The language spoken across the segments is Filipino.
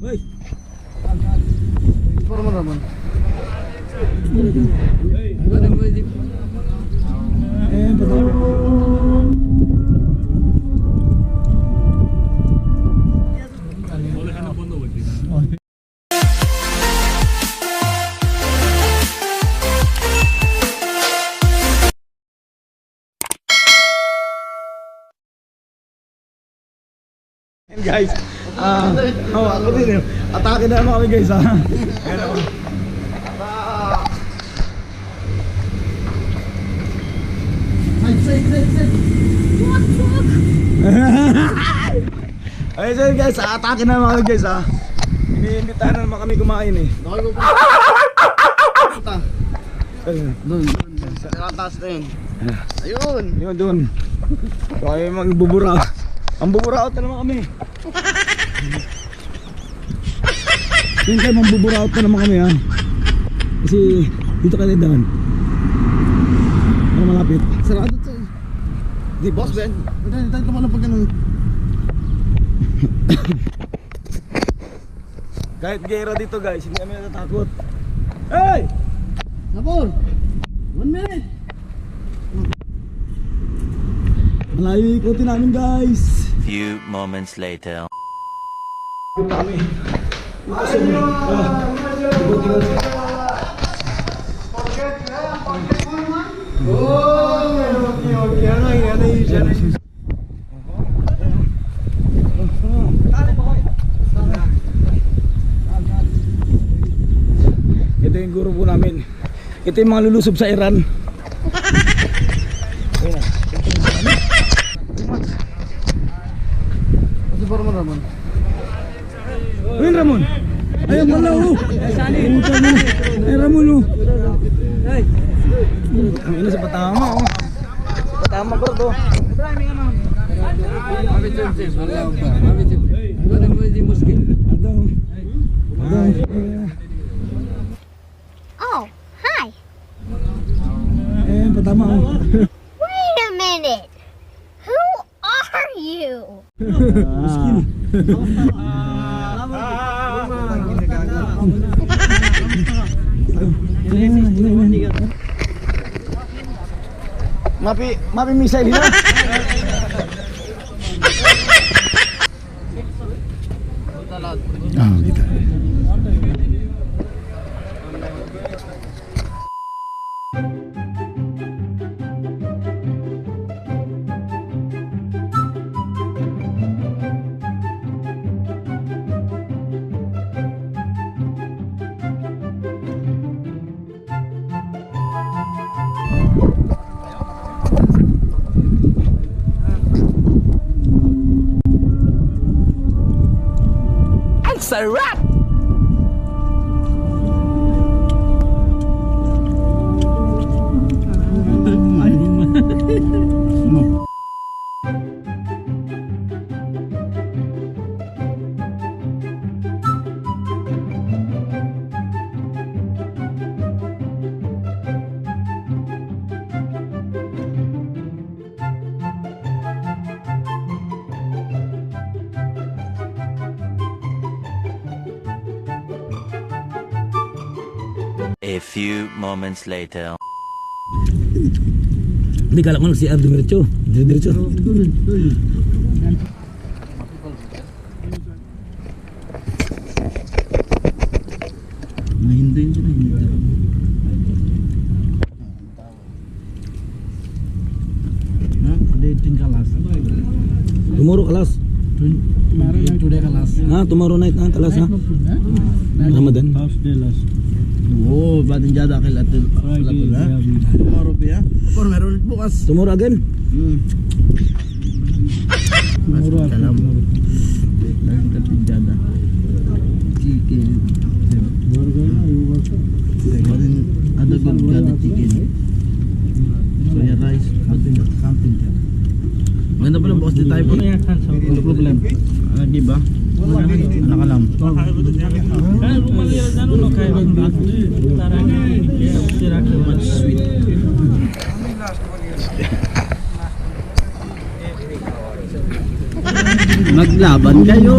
Hoy. Para mo naman. Guys, ako din eh. Atake na naman kami guys ha. Ayan ako. Ayun sir guys, atake na naman kami guys ha. Iniimbitahan na naman kami kumain eh. Doon. Sa taas na yun. Ayun. Yun doon. So kami magbubura. Ang buburaot na naman kami. Yun kayo, magbuburaot na naman kami ha. Kasi dito kayo nagdaan. Ano malapit? Sarado ito eh. Di boss Ben. Tayo ka muna pag ganun. Kahit gera dito guys, hindi kami natatakot. Hey! Napol! 1 minute! Malayo ikutin namin guys. Few moments later. Kami. Ito yung guro po namin. Ito yung mga lulusob sa Iran. Kasi para mo naman. Ayun Ramon. Ayun pala oh. Ayun Ramon oh. Ang ina sa Patama oh. Patama ko to. Oh, hi. Ayun Patama oh. Wait a minute. Who are you? Miskin. Mapi missile na. Gitu. Sarap! A few moments later. Hindi kala ko si Ardo diretso. Diretso. Mahinduin siya na hindi. Today kalas. Tomorrow kalas. Today kalas. Tomorrow night kalas ha. Ramadan. Oh, batin jada kay latin. Tomorrow ya. Or meron ulit bukas. Tomorrow again. Tomorrow kalam. Lain katin jada. Chicken. Ada gulgada chicken. Soya rice, something. Ganda pala bukas din tayo po. No problem. Di ba? Anak alam. Much sweet. Maglaban kayo.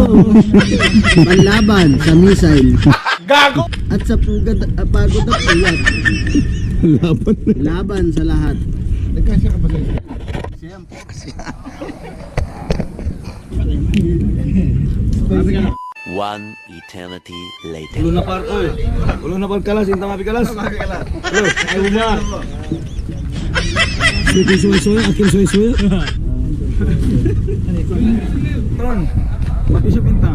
Panlaban sa missile. Gago! At sa pagod at puyat. Laban. Laban sa lahat. Nagkasya ka ba sa One eternity later. Ulo na par, oy. Ulo na par kalas, inta mapi kalas. Ulo, ay uma. Soy, akin soy. Tron. Pati siya pinta.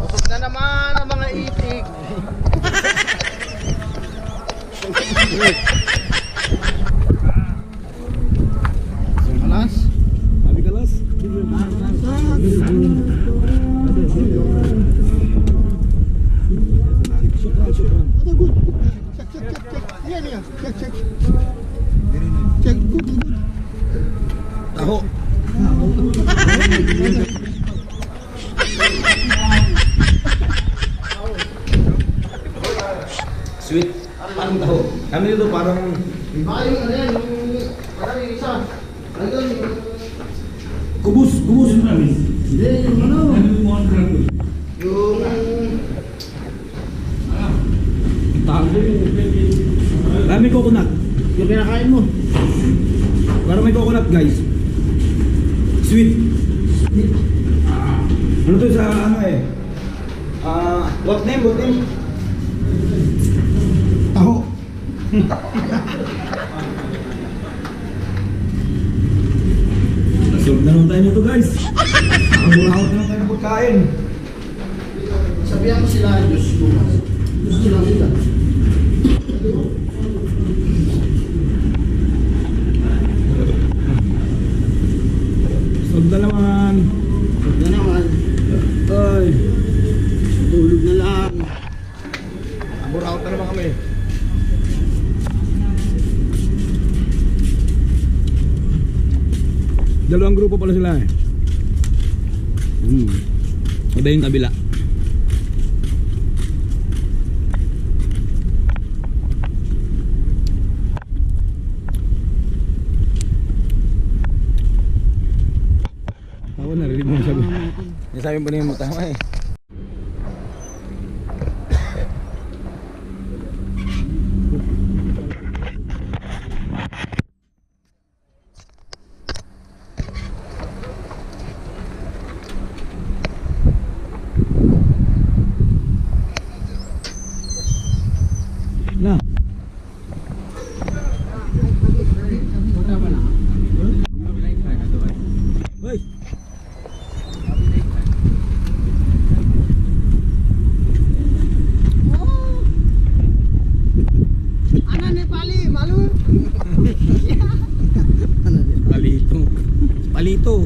Busog na naman ang mga itik. Alas? Mapi kalas. Syukran. Check, good. Taho. Sweet. Anong taho? Kami dito parang Parang yung isa. Ayun, kubus. hindi, yung ano? Yung... May coconut. Yung kinakain mo. Parang may coconut, guys. Sweet. Ano to sa ano eh? What name? Taho. Nasulog na naman tayo nito, guys. Nakabulahot na naman tayo ng pagkain. Sabihan mo sila, Diyos bukas. Diyos sila sila. Nasulog na naman. Huwag na naman. Ay. Tulog na lang. Nakabulahot na naman kami. Dalawang grupo pala sila eh. Iba yung kabila. Tawa na, rinig mo sabi. Yung sabi mo na yung tama eh. Na. Hoy. Ano Nepali? Malu? Palito. Palito.